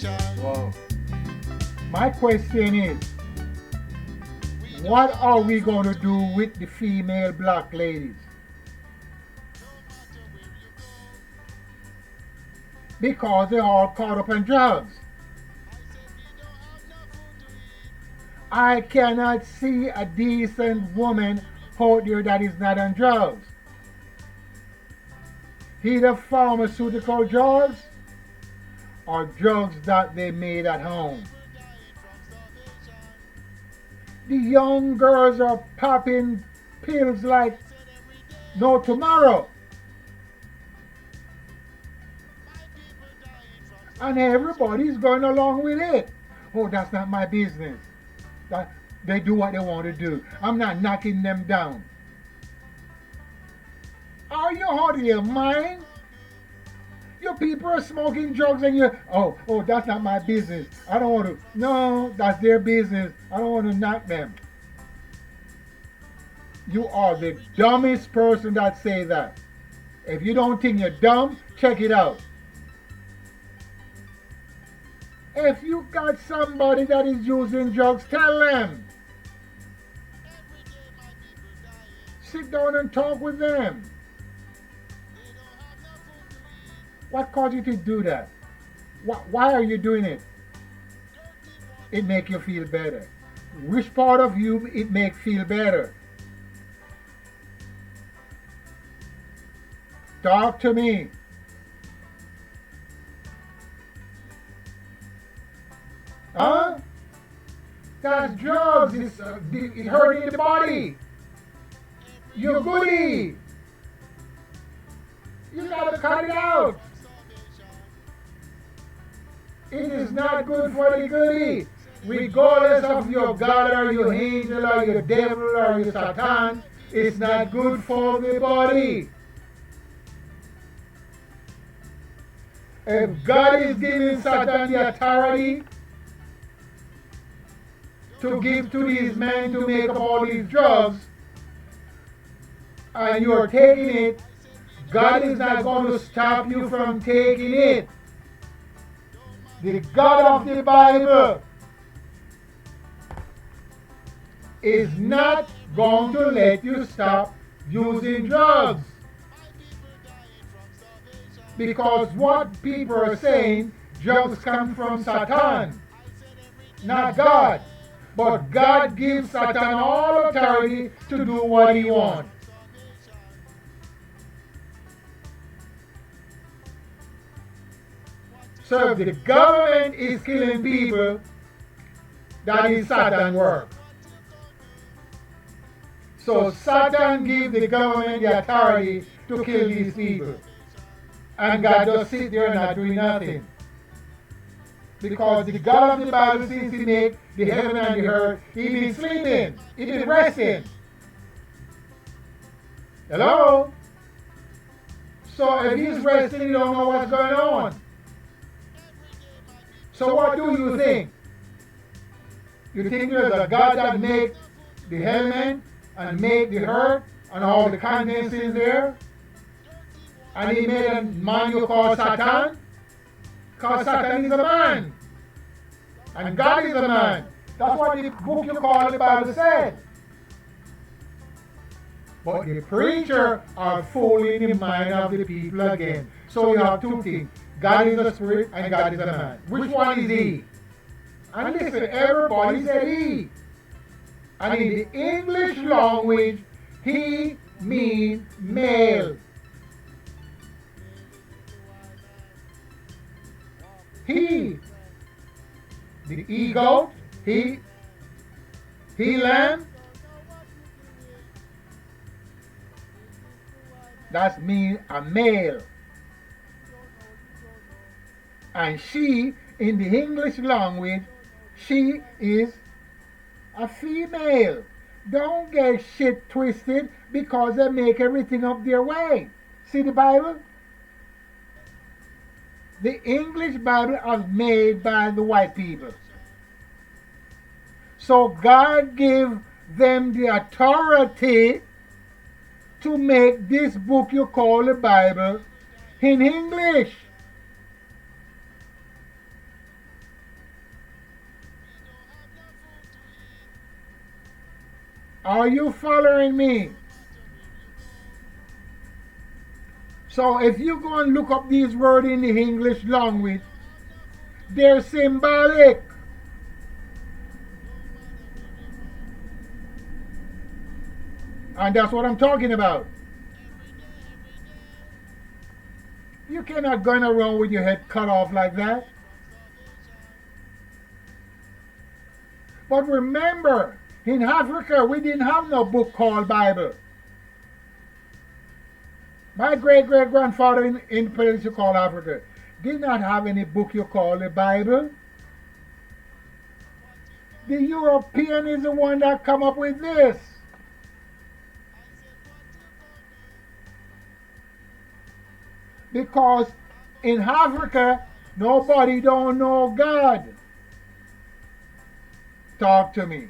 Wow. My question is, what are we going to do with the female black ladies? Because they're all caught up in drugs. I cannot see a decent woman out there that is not on drugs. Either pharmaceutical drugs or drugs that they made at home. The young girls are popping pills like no tomorrow. And everybody's going along with it. Oh, that's not my business. They do what they want to do. I'm not knocking them down. Are you out of your mind? Your people are smoking drugs and you, oh, that's not my business. I don't want to. No, that's their business. I don't want to knock them. You are the dumbest person that say that. If you don't think you're dumb, check it out. If you got somebody that is using drugs, tell them. Sit down and talk with them. What caused you to do that? Why are you doing it? It make you feel better. Which part of you it make feel better? Talk to me. Huh? That's drugs. It's hurting the body. You're goody. You gotta cut it out. It is not good for the goody. Regardless of your God or your angel or your devil or your Satan, it's not good for the body. If God is giving Satan the authority to give to these men to make up all these drugs, and you are taking it, God is not going to stop you from taking it. The God of the Bible is not going to let you stop using drugs. Because what people are saying, drugs come from Satan, not God. But God gives Satan all authority to do what he wants. So if the government is killing people, that is Satan work. So Satan gives the government the authority to kill these people. And God just sit there and not doing nothing. Because the God of the Bible, since he made the heaven and the earth, he been sleeping, he been resting. Hello? So if he's resting, you don't know what's going on. So what do you think? You think there's a God that made the heaven and made the earth and all the contents in there? And he made a man you call Satan? Because Satan is a man. And God is a man. That's what the book you call the Bible said. But the preacher are fooling the mind of the people again. So you have two things. God is a spirit and God is a man. Which one is he? And listen, everybody said he. And in the English language, he means male. He, the ego, he lamb, that means a male. And she, in the English language, she is a female. Don't get shit twisted because they make everything up their way. See the Bible? The English Bible was made by the white people. So God gave them the authority to make this book you call the Bible in English. Are you following me? So if you go and look up these words in the English language, they're symbolic. And that's what I'm talking about. You cannot go around with your head cut off like that. But remember, in Africa, we didn't have no book called Bible. My great-great-grandfather in the place you call Africa did not have any book you call the Bible. The European is the one that come up with this. Because in Africa, nobody don't know God. Talk to me.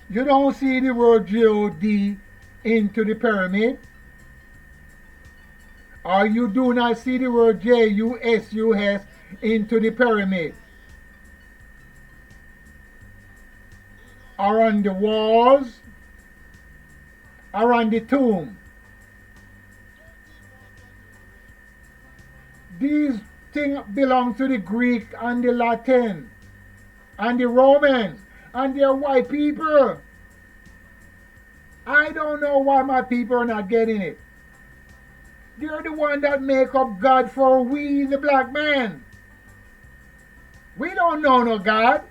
You don't see the word God into the pyramid. Or you do not see the word JUSUS into the pyramid. Or on the walls. Or on the tomb. These things belong to the Greek and the Latin and the Romans, and they're white people. I don't know why my people are not getting it. They're the one that make up God for we, the black man. We don't know no God.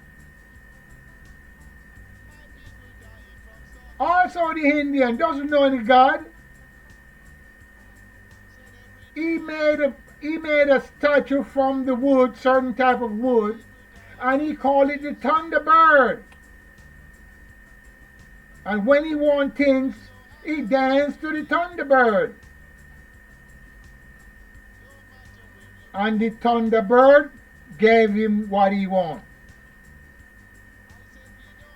Also the Indian doesn't know any God. He made a statue from the wood, certain type of wood, and he called it the Thunderbird. And when he want things, he danced to the Thunderbird. And the Thunderbird gave him what he want.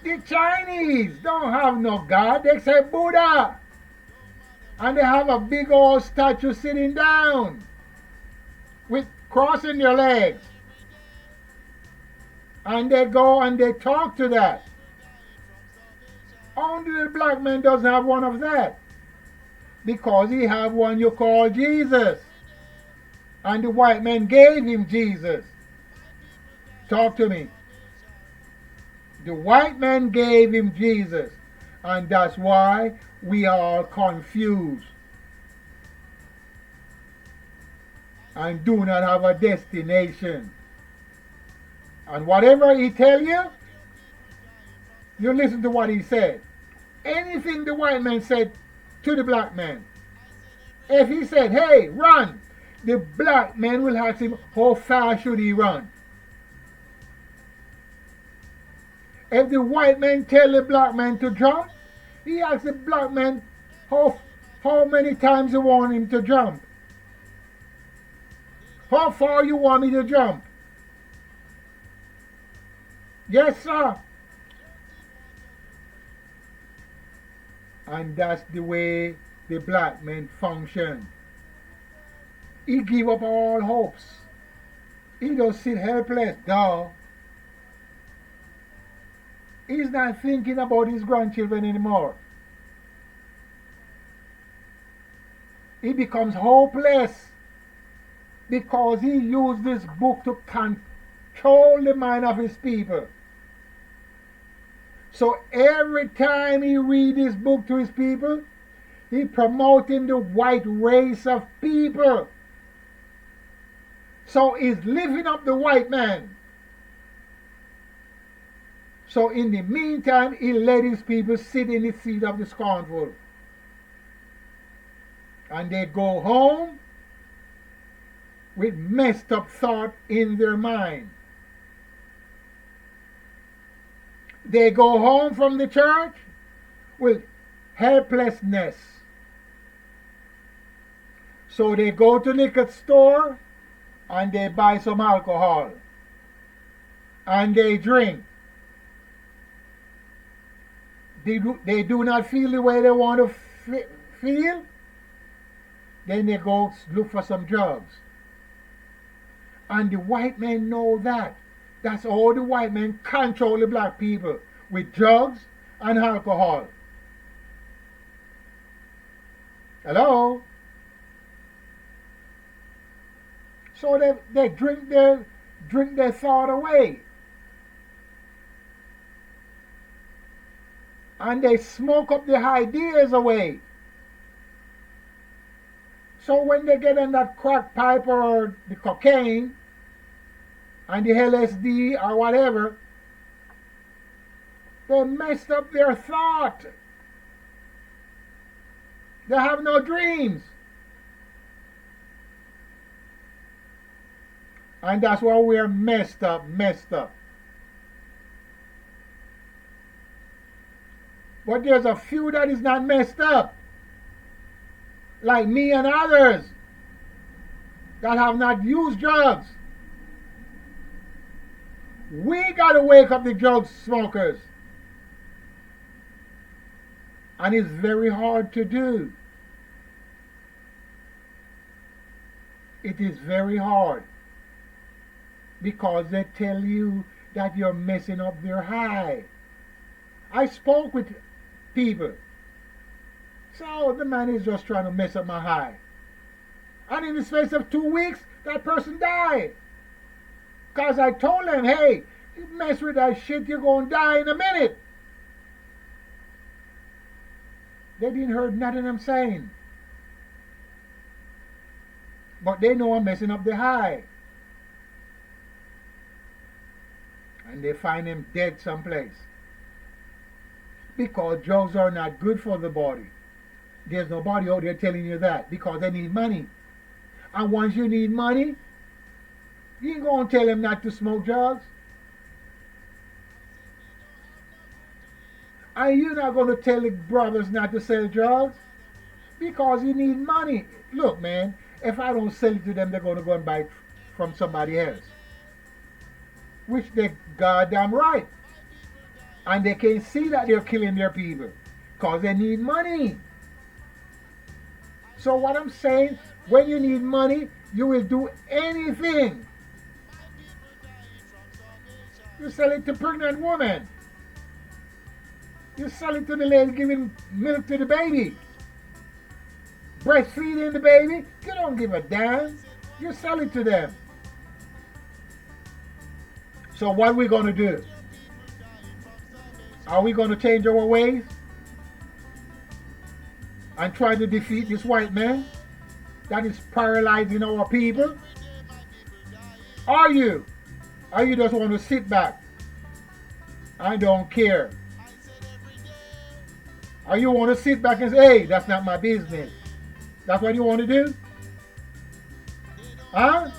The Chinese don't have no God, they say Buddha. And they have a big old statue sitting down with crossing their legs. And they go and they talk to that. Only the black man doesn't have one of that. Because he have one you call Jesus. And the white man gave him Jesus. Talk to me. The white man gave him Jesus. And that's why we are confused. And do not have a destination. And whatever he tell you, you listen to what he said. Anything the white man said to the black man, if he said, hey, run, the black man will ask him, how far should he run? If the white man tell the black man to jump, he asks the black man how many times you want him to jump. How far you want me to jump? Yes, sir. And that's the way the black man function. He give up all hopes. He just sit helpless, dog. He's not thinking about his grandchildren anymore. He becomes hopeless because he used this book to control the mind of his people. So every time he read this book to his people, he promoting the white race of people. So he's living up the white man. So in the meantime, he let his people sit in the seat of the scornful. And they go home with messed up thought in their mind. They go home from the church with helplessness. So they go to the liquor store and they buy some alcohol. And they drink. They do not feel the way they want to feel. Then they go look for some drugs. And the white men know that. That's all the white men control the black people with drugs and alcohol. Hello? So they drink their thought away. And they smoke up their ideas away. So when they get in that crack pipe or the cocaine and the LSD or whatever, they messed up their thought. They have no dreams. And that's why we're messed up. But there's a few that is not messed up. Like me and others that have not used drugs. We gotta wake up the drug smokers. And it's very hard to do. It is very hard. Because they tell you that you're messing up their high. I spoke with people. So the man is just trying to mess up my high. And in the space of 2 weeks, that person died. Because I told them, hey, you mess with that shit, you're going to die in a minute. They didn't hear nothing I'm saying. But they know I'm messing up the high. And they find him dead someplace. Because drugs are not good for the body. There's nobody out there telling you that. Because they need money. And once you need money, you ain't going to tell them not to smoke drugs. And you're not going to tell the brothers not to sell drugs. Because you need money. Look, man, if I don't sell it to them, they're going to go and buy it from somebody else. Which they're goddamn right. And they can't see that they're killing their people. Because they need money. So what I'm saying, when you need money, you will do anything. You sell it to pregnant women. You sell it to the lady giving milk to the baby. Breastfeeding the baby. You don't give a damn. You sell it to them. So what are we going to do? Are we going to change our ways? And try to defeat this white man that is paralyzing our people? Are you? Or you just want to sit back? I don't care. Or you want to sit back and say, hey, that's not my business. That's what you want to do? Huh?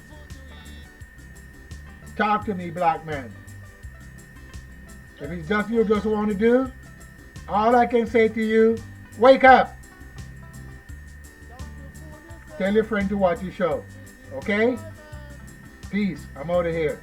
Talk to me, black man. If it's just you just want to do, all I can say to you, wake up. Tell your friend to watch your show. Okay? Peace. I'm out of here.